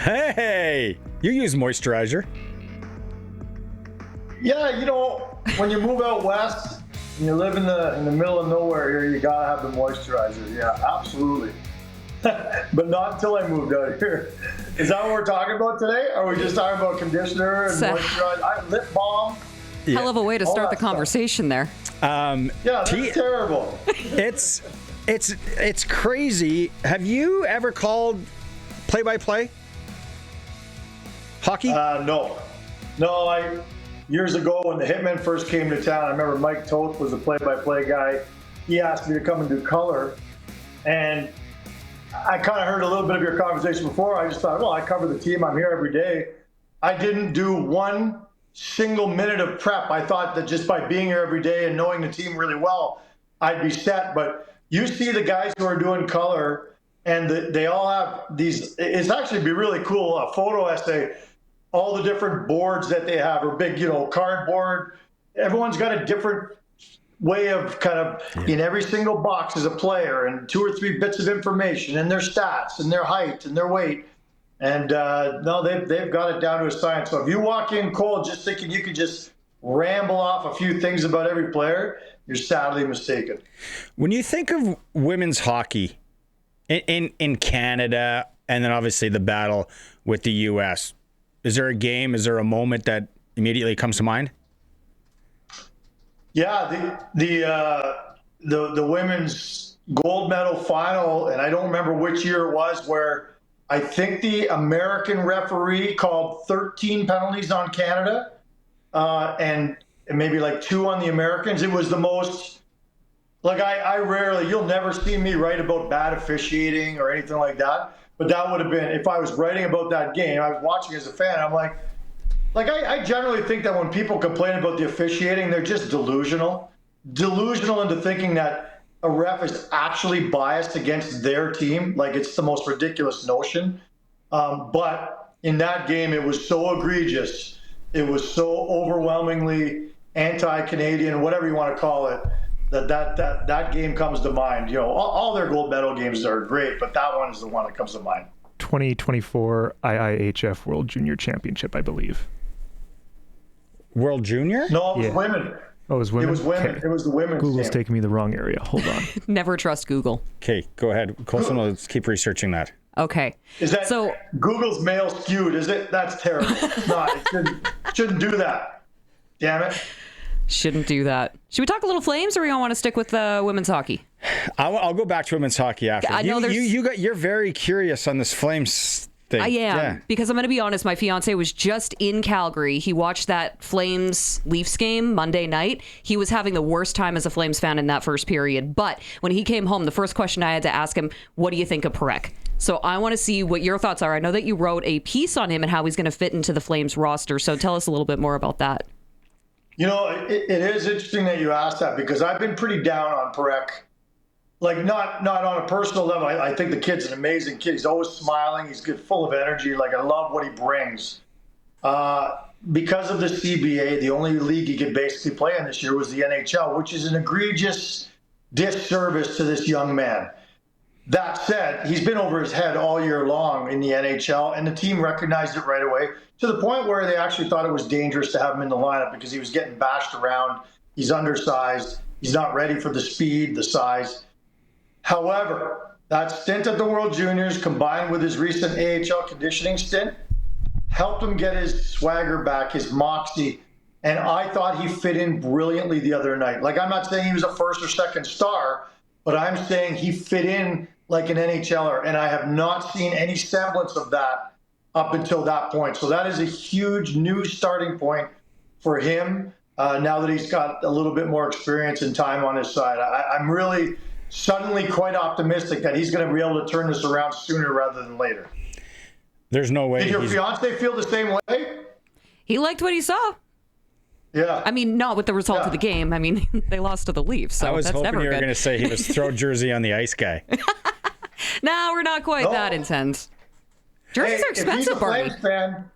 Hey, you use moisturizer. Yeah, when you move out west and you live in the middle of nowhere here, you gotta have the moisturizer. Yeah, absolutely. But not until I moved out here. Is that what we're talking about today? Or are we just talking about conditioner and moisturizer? Lip balm. Yeah. Hell of a way to start the conversation there. Yeah, that's terrible. It's crazy. Have you ever called play-by-play hockey? No. Years ago when the Hitmen first came to town, I remember Mike Toth was the play-by-play guy. He asked me to come and do color, and I kind of heard a little bit of your conversation before. I just thought, well, I cover the team. I'm here every day. I didn't do one single minute of prep. I thought that just by being here every day and knowing the team really well, I'd be set. But you see the guys who are doing color, and they all have these. It's actually be really cool, a photo essay, all the different boards that they have, or big, cardboard. Everyone's got a different way of in every single box is a player and 2 or 3 bits of information and their stats and their height and their weight. And no, they've got it down to a science. So if you walk in cold just thinking you could just ramble off a few things about every player, you're sadly mistaken. When you think of women's hockey in Canada, and then obviously the battle with the U.S., is there a game, is there a moment that immediately comes to mind? Yeah, the women's gold medal final, and I don't remember which year it was, where I think the American referee called 13 penalties on Canada, and maybe like 2 on the Americans. It was the most, I rarely, you'll never see me write about bad officiating or anything like that, but that would have been, if I was writing about that game, I was watching as a fan, I'm like, I generally think that when people complain about the officiating, they're just delusional into thinking that a ref is actually biased against their team. Like, it's the most ridiculous notion. But in that game, it was so egregious. It was so overwhelmingly anti-Canadian, whatever you want to call it, that game comes to mind. All their gold medal games are great, but that one is the one that comes to mind. 2024 IIHF World Junior Championship, I believe. World Junior? No, it was women. Oh, it was women? It was women. Okay. It was the women's Google's team. taking me the wrong area. Hold on. Never trust Google. Okay, go ahead. Colson, let's keep researching that. Okay. Is that Google's male skewed? Is it? That's terrible. No, it shouldn't do that. Damn it. Shouldn't do that. Should we talk a little Flames, or we all want to stick with women's hockey? I'll go back to women's hockey after. I know you're very curious on this Flames thing. I am, because I'm going to be honest, my fiance was just in Calgary. He watched that Flames-Leafs game Monday night. He was having the worst time as a Flames fan in that first period. But when he came home, the first question I had to ask him, what do you think of Parekh? So I want to see what your thoughts are. I know that you wrote a piece on him and how he's going to fit into the Flames roster. So tell us a little bit more about that. It is interesting that you asked that, because I've been pretty down on Parekh. Not on a personal level. I think the kid's an amazing kid. He's always smiling. He's good, full of energy. I love what he brings. Because of the CBA, the only league he could basically play in this year was the NHL, which is an egregious disservice to this young man. That said, he's been over his head all year long in the NHL, and the team recognized it right away, to the point where they actually thought it was dangerous to have him in the lineup because he was getting bashed around. He's undersized. He's not ready for the speed, the size. However, that stint at the World Juniors, combined with his recent AHL conditioning stint, helped him get his swagger back, his moxie, and I thought he fit in brilliantly the other night. I'm not saying he was a first or second star, but I'm saying he fit in like an NHLer, and I have not seen any semblance of that up until that point. So that is a huge new starting point for him now that he's got a little bit more experience and time on his side. I'm really suddenly quite optimistic that he's going to be able to turn this around sooner rather than later. There's no way. Did your fiance feel the same way? He liked what he saw. Yeah. I mean, not with the result of the game. I mean, they lost to the Leafs, so I was that's hoping never you were good. going to say he was throw jersey on the ice guy. No, we're not quite that intense. Jerseys are expensive, if he's a Barney. Flames fan,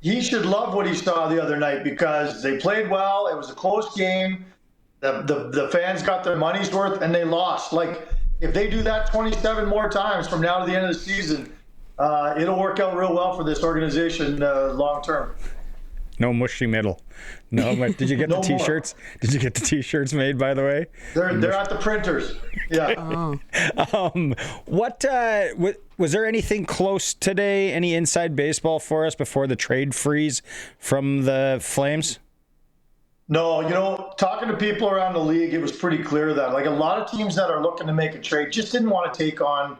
he should love what he saw the other night, because they played well. It was a close game. The fans got their money's worth, and they lost. If they do that 27 more times from now to the end of the season, it'll work out real well for this organization long term. No mushy middle. No, but did you get No the T-shirts? Did you get the T-shirts made, by the way? They're at the printers. Yeah. What was there anything close today? Any inside baseball for us before the trade freeze from the Flames? No, talking to people around the league, it was pretty clear that like a lot of teams that are looking to make a trade just didn't want to take on,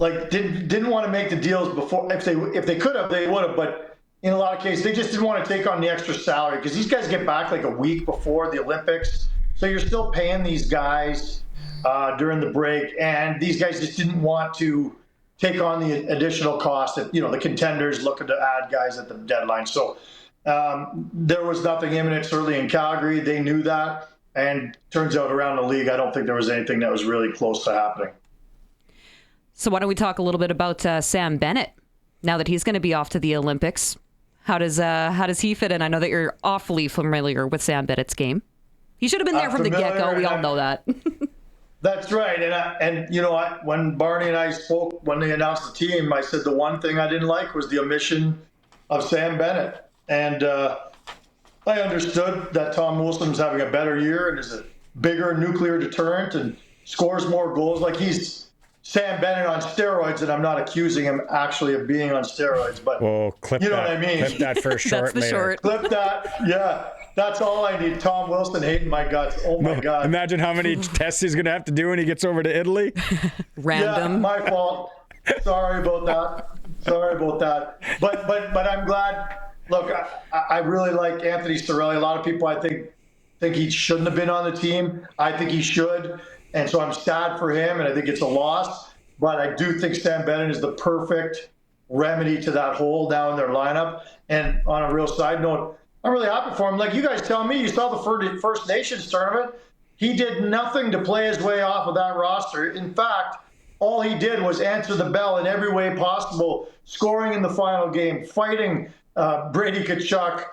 like didn't want to make the deals before. If they could have, they would have. But in a lot of cases, they just didn't want to take on the extra salary because these guys get back like a week before the Olympics, so you're still paying these guys during the break, and these guys just didn't want to take on the additional cost that the contenders looking to add guys at the deadline. So. There was nothing imminent, certainly in Calgary. They knew that. And turns out around the league, I don't think there was anything that was really close to happening. So why don't we talk a little bit about Sam Bennett now that he's going to be off to the Olympics? How does he fit in? I know that you're awfully familiar with Sam Bennett's game. He should have been there from the get-go. We all know that. That's right. And when Barney and I spoke, when they announced the team, I said the one thing I didn't like was the omission of Sam Bennett. And I understood that Tom Wilson's having a better year and is a bigger nuclear deterrent and scores more goals. Like he's Sam Bennett on steroids, and I'm not accusing him actually of being on steroids. But Clip you know that. what I mean? Clip that for a short That's the later. short. Clip that. Yeah. That's all I need. Tom Wilson hating my guts. Oh, my God. Imagine how many tests he's going to have to do when he gets over to Italy. Random. Yeah, my fault. Sorry about that. But I'm glad. Look, I really like Anthony Cirelli. A lot of people, I think he shouldn't have been on the team. I think he should. And so I'm sad for him, and I think it's a loss. But I do think Sam Bennett is the perfect remedy to that hole down in their lineup. And on a real side note, I'm really happy for him. Like you guys tell me, you saw the First Nations tournament. He did nothing to play his way off of that roster. In fact, all he did was answer the bell in every way possible, scoring in the final game, fighting Brady Tkachuk,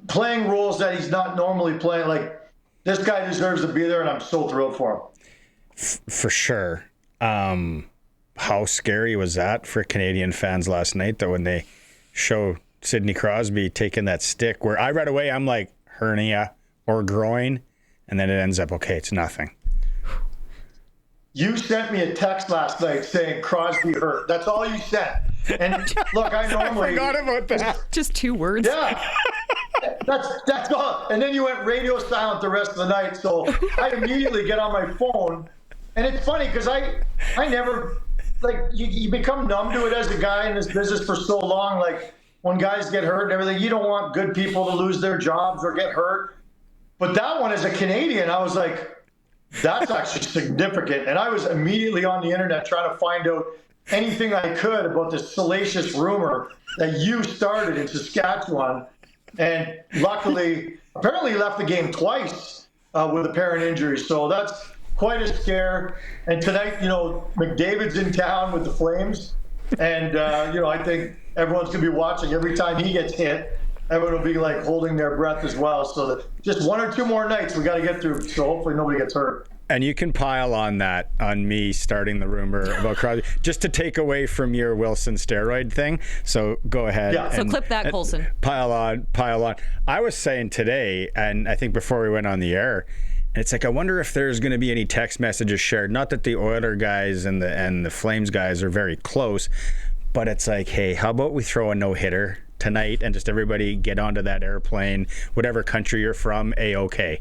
playing roles that he's not normally playing. Like, this guy deserves to be there, and I'm so thrilled for him. For sure. How scary was that for Canadian fans last night, though, when they show Sydney Crosby taking that stick, where I right away, I'm like, hernia or groin, and then it ends up, okay, it's nothing. You sent me a text last night saying Crosby hurt. That's all you sent. And look, I normally... I forgot about that. Just 2 words. Yeah. That's all. And then you went radio silent the rest of the night. So I immediately get on my phone. And it's funny because I never... Like, you become numb to it as a guy in this business for so long. Like, when guys get hurt and everything, you don't want good people to lose their jobs or get hurt. But that one, as a Canadian, I was like... That's actually significant. And I was immediately on the internet trying to find out anything I could about this salacious rumor that you started in Saskatchewan. And luckily, apparently he left the game twice with apparent injuries. So that's quite a scare. And tonight, McDavid's in town with the Flames. And, I think everyone's going to be watching every time he gets hit. Everyone will be like holding their breath as well. So just 1 or 2 more nights we got to get through. So hopefully nobody gets hurt. And you can pile on that, on me starting the rumor about Crosby, just to take away from your Wilson steroid thing. So go ahead. Yeah. So clip that, Colson. Pile on. I was saying today, and I think before we went on the air, and it's like, I wonder if there's going to be any text messages shared. Not that the Oiler guys and the Flames guys are very close, but it's like, hey, how about we throw a no-hitter tonight and just everybody get onto that airplane, whatever country you're from, A-OK.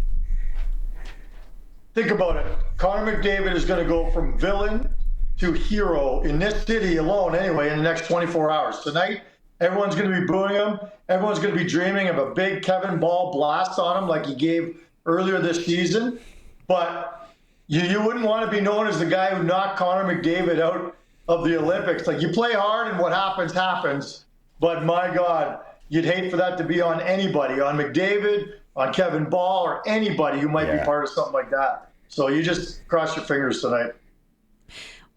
Think about it. Connor McDavid is going to go from villain to hero in this city alone anyway in the next 24 hours. Tonight, everyone's going to be booing him. Everyone's going to be dreaming of a big Kevin Ball blast on him like he gave earlier this season. But you wouldn't want to be known as the guy who knocked Connor McDavid out of the Olympics. Like, you play hard and what happens, happens. But my God, you'd hate for that to be on anybody, on McDavid, on Kevin Ball, or anybody who might be part of something like that. So you just cross your fingers tonight.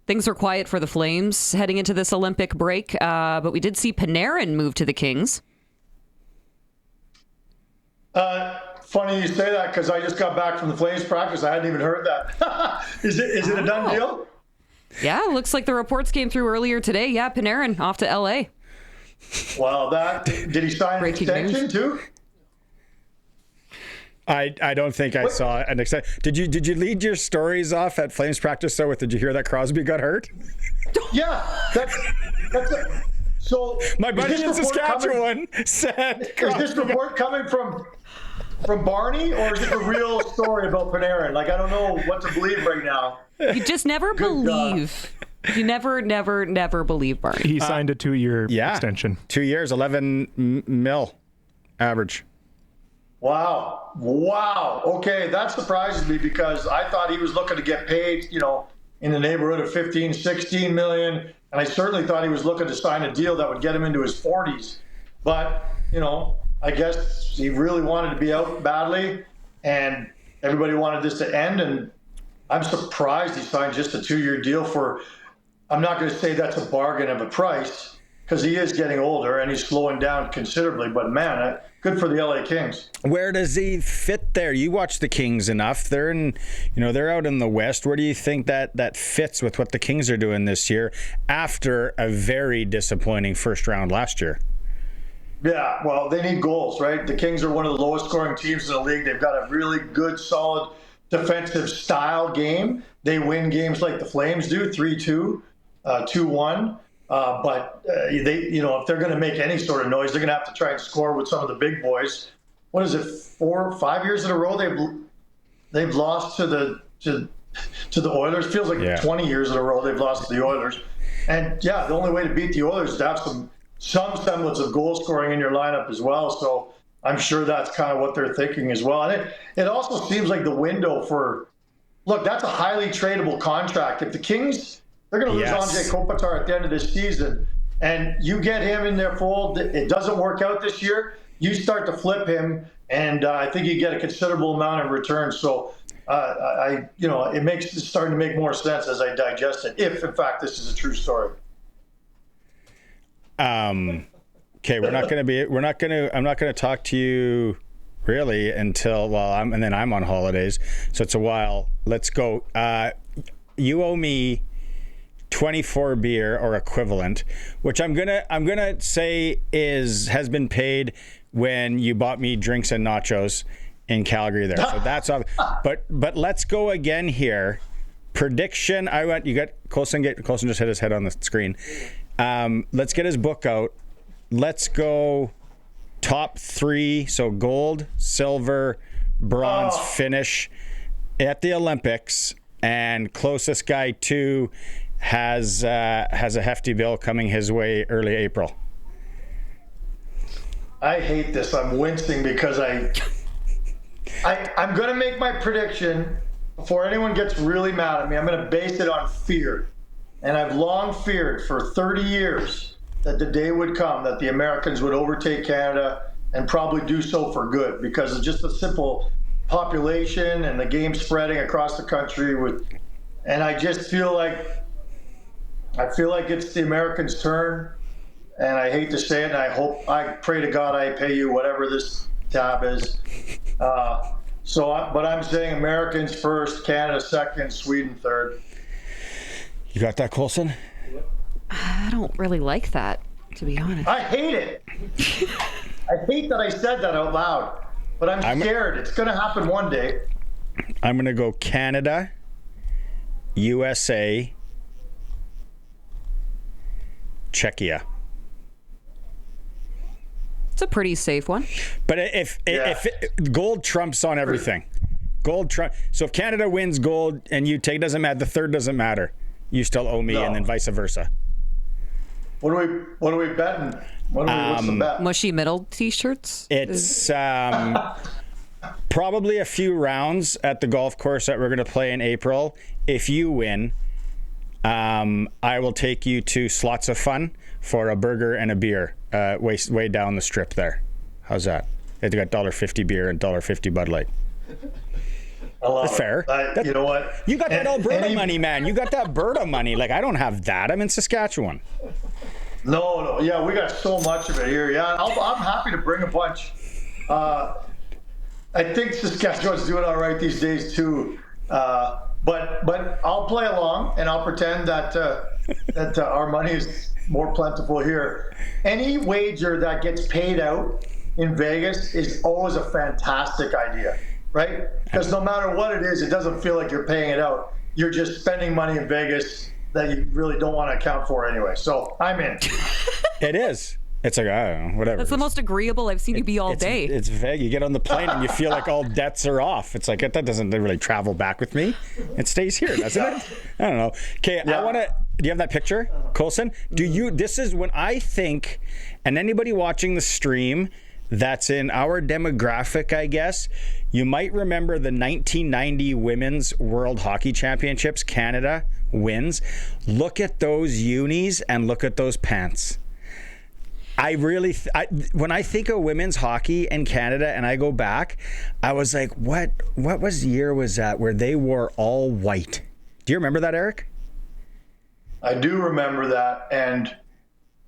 Things were quiet for the Flames heading into this Olympic break, but we did see Panarin move to the Kings. Funny you say that because I just got back from the Flames practice. I hadn't even heard that. Is it a done deal? Yeah, looks like the reports came through earlier today. Yeah, Panarin off to LA. Well, did he sign an Breaking extension news. too? I don't think I saw an extension. Did you lead your stories off at Flames practice though? Did you hear that Crosby got hurt? Yeah, that's it. So My buddy is in this report Saskatchewan said. Is this report coming from Barney, or is it a real story about Panarin? Like, I don't know what to believe right now. You just never believe. You never believe Barney. He signed a 2-year extension. 2 years, 11 mil average. Wow. Okay, that surprises me because I thought he was looking to get paid, in the neighborhood of 15, 16 million. And I certainly thought he was looking to sign a deal that would get him into his 40s. But, I guess he really wanted to be out badly, and everybody wanted this to end. And I'm surprised he signed just a 2-year deal for, I'm not going to say that's a bargain of a price, because he is getting older and he's slowing down considerably. But man, good for the LA Kings. Where does he fit there? You watch the Kings enough. They're they're out in the West. Where do you think that fits with what the Kings are doing this year after a very disappointing first round last year? Yeah, well, they need goals, right? The Kings are one of the lowest scoring teams in the league. They've got a really good, solid defensive style game. They win games like the Flames do, 3-2, 2-1. But if they're going to make any sort of noise, they're going to have to try and score with some of the big boys. What is it, 4 or 5 years in a row they've lost to the Oilers? Feels like 20 years in a row they've lost to the Oilers. And yeah, the only way to beat the Oilers is to have some semblance of goal scoring in your lineup as well. So I'm sure that's kind of what they're thinking as well. And it also seems like the window that's a highly tradable contract. If the Kings, they're going to lose Andrei Kopitar at the end of this season, and you get him in their fold, it doesn't work out this year, you start to flip him, and I think you get a considerable amount in return. So it's starting to make more sense as I digest it, if in fact this is a true story. Okay, I'm not going to talk to you really until, I'm on holidays. So it's a while. Let's go. You owe me 24 beer or equivalent, which I'm gonna say has been paid when you bought me drinks and nachos in Calgary there. So that's all. But let's go again here. Prediction. You got Colson just hit his head on the screen. Let's get his book out. Let's go top 3. So gold, silver, bronze finish at the Olympics, and closest guy 2 has a hefty bill coming his way early April. I hate this. I'm wincing because I'm going to make my prediction before anyone gets really mad at me. I'm going to base it on fear. And I've long feared for 30 years that the day would come that the Americans would overtake Canada, and probably do so for good, because of just the simple population and the game spreading across the country. And I just feel like it's the Americans' turn, and I hate to say it, and I pray to God I pay you whatever this tab is. But I'm saying Americans first, Canada second, Sweden third. You got that, Colson? I don't really like that, to be honest. I hate it. I hate that I said that out loud, but I'm scared. It's going to happen one day. I'm going to go Canada, USA, Czechia. It's a pretty safe one. But if gold trumps on everything, so if Canada wins gold and you take, doesn't matter. The third doesn't matter. You still owe me, and then vice versa. What are we betting? What's the bet? Mushy middle t-shirts? It's probably a few rounds at the golf course that we're going to play in April. If you win, I will take you to Slots of Fun for a burger and a beer way down the strip there. How's that? They've got $1.50 beer and $1.50 Bud Light. That's fair. You know what? You got that Alberta money, man. You got that Alberta money. Like, I don't have that. I'm in Saskatchewan. No. Yeah, we got so much of it here. Yeah, I'm happy to bring a bunch. I think Saskatchewan's doing all right these days, too. But I'll play along and I'll pretend that our money is more plentiful here. Any wager that gets paid out in Vegas is always a fantastic idea, right? Because no matter what it is, it doesn't feel like you're paying it out. You're just spending money in Vegas that you really don't want to account for anyway. So I'm in. It is. It's like, I don't know, whatever. That's the most agreeable I've seen you be all day. It's vague. You get on the plane and you feel like all debts are off. It's like, that doesn't really travel back with me. It stays here, doesn't it? I don't know. Okay, Yeah. I want to, do you have that picture, Colson? This is when I think, and anybody watching the stream that's in our demographic, I guess, you might remember the 1990 Women's World Hockey Championships. Canada wins. Look at those unis and look at those pants. I really, when I think of women's hockey in Canada and I go back, I was like, what year was that where they wore all white? Do you remember that, Eric? I do remember that. And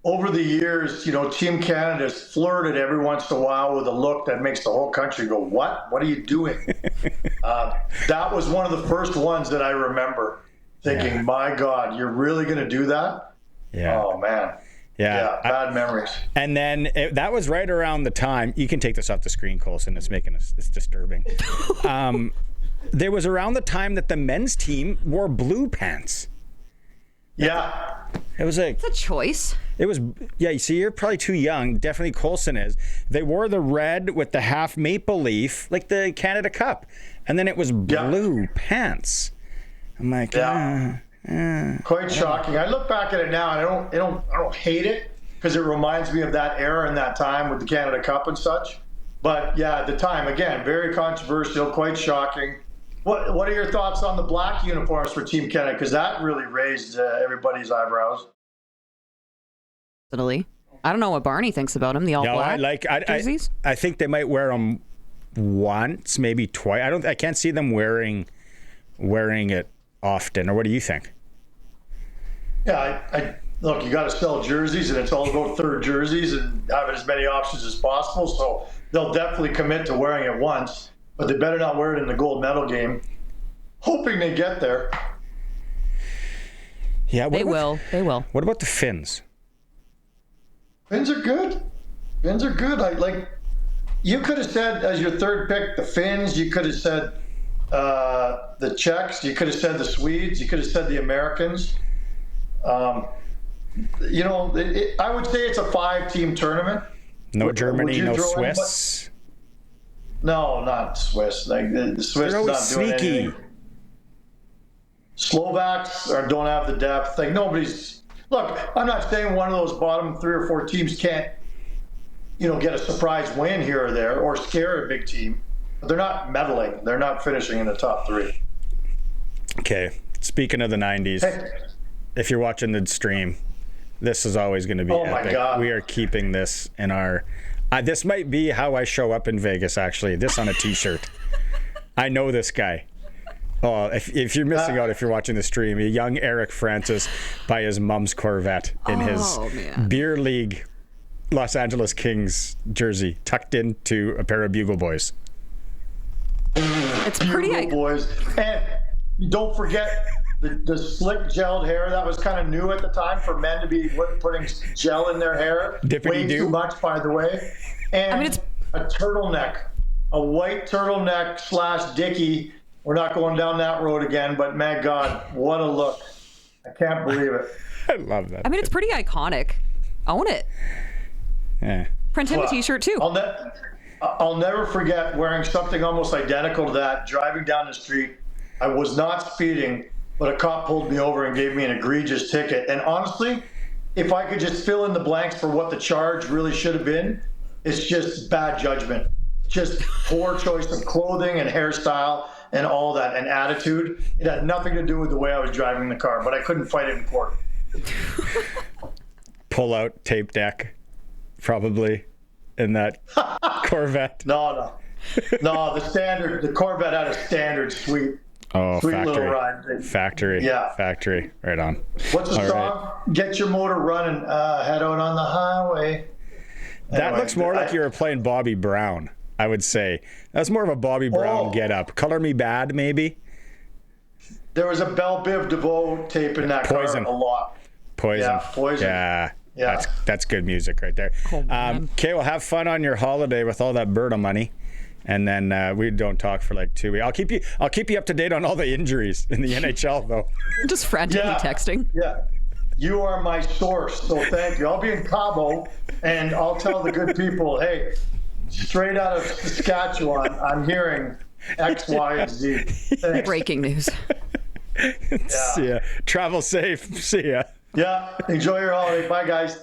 over the years, Team Canada's flirted every once in a while with a look that makes the whole country go, what? What are you doing? That was one of the first ones that I remember thinking, my God, you're really going to do that? Yeah. Oh, man. Yeah, bad memories. And then that was right around the time. You can take this off the screen, Colson. It's disturbing. There was around the time that the men's team wore blue pants. Yeah. It was like, It's a choice. it was, yeah, you see, you're probably too young. Definitely Colson is. They wore the red with the half maple leaf, like the Canada Cup. And then it was blue pants. I'm like, Quite shocking. I look back at it now and I don't hate it because it reminds me of that era and that time with the Canada Cup and such. But yeah, at the time, again, very controversial, quite shocking. What are your thoughts on the black uniforms for Team Canada? Because that really raised everybody's eyebrows. Italy. I don't know what Barney thinks about him. The all black jerseys. I think they might wear them once, maybe twice. I can't see them wearing it often. Or what do you think? Yeah, I look, you got to sell jerseys, and it's all about third jerseys and having as many options as possible. So they'll definitely commit to wearing it once, but they better not wear it in the gold medal game. Hoping they get there. Yeah, They will. What about the Finns? Finns are good. You could have said as your third pick the Finns. You could have said the Czechs. You could have said the Swedes. You could have said the Americans. I would say it's a 5-team tournament. No Germany, no Swiss. No, not Swiss. Like the Swiss They're not always doing sneaky. anything. Slovaks don't have the depth. Like nobody's. Look, I'm not saying one of those bottom 3 or 4 teams can't, get a surprise win here or there or scare a big team. But they're not meddling. They're not finishing in the top 3. Okay. Speaking of the 90s, Hey, if you're watching the stream, this is always going to be Oh my epic. God. We are keeping this in our... this might be how I show up in Vegas, actually. This on a T-shirt. I know this guy. Oh, if you're missing out, if you're watching the stream, a young Eric Francis by his mom's Corvette in his beer league Los Angeles Kings jersey, tucked into a pair of Bugle Boys. It's pretty Bugle Boys. And don't forget the slick gelled hair. That was kind of new at the time for men to be putting gel in their hair. Way too much, by the way. And it's a turtleneck, a white turtleneck / dickie. We're not going down that road again, but my God, what a look. I can't believe it. I love that. it's pretty iconic. Own it. Yeah. Print him a T-shirt too. I'll never forget wearing something almost identical to that, driving down the street. I was not speeding, but a cop pulled me over and gave me an egregious ticket. And honestly, if I could just fill in the blanks for what the charge really should have been, it's just bad judgment. Just poor choice of clothing and hairstyle and all that, and attitude. It had nothing to do with the way I was driving the car, but I couldn't fight it in court. Pull out tape deck, probably, in that Corvette. No, the Corvette had a standard sweet Factory. little ride. Factory. Yeah. Factory. Right on. What's the All song? right. Get your motor running, head out on the highway. That Anyway, looks more like you were playing Bobby Brown, I would say. That's more of a Bobby Brown get up. Color Me Bad, maybe? There was a Belle Biv DeVoe tape in that Poison. car a lot. Poison. Yeah, Poison. Yeah. Yeah. That's good music right there. Oh, man. Okay, well, have fun on your holiday with all that Berta money. And then we don't talk for like 2 weeks. I'll keep you up to date on all the injuries in the NHL, though. Just frantically texting. Yeah. You are my source, so thank you. I'll be in Cabo, and I'll tell the good people, hey, straight out of Saskatchewan, I'm hearing X, Y, and Z. Thanks. Breaking news. See ya. Travel safe. See ya. Yeah. Enjoy your holiday. Bye, guys.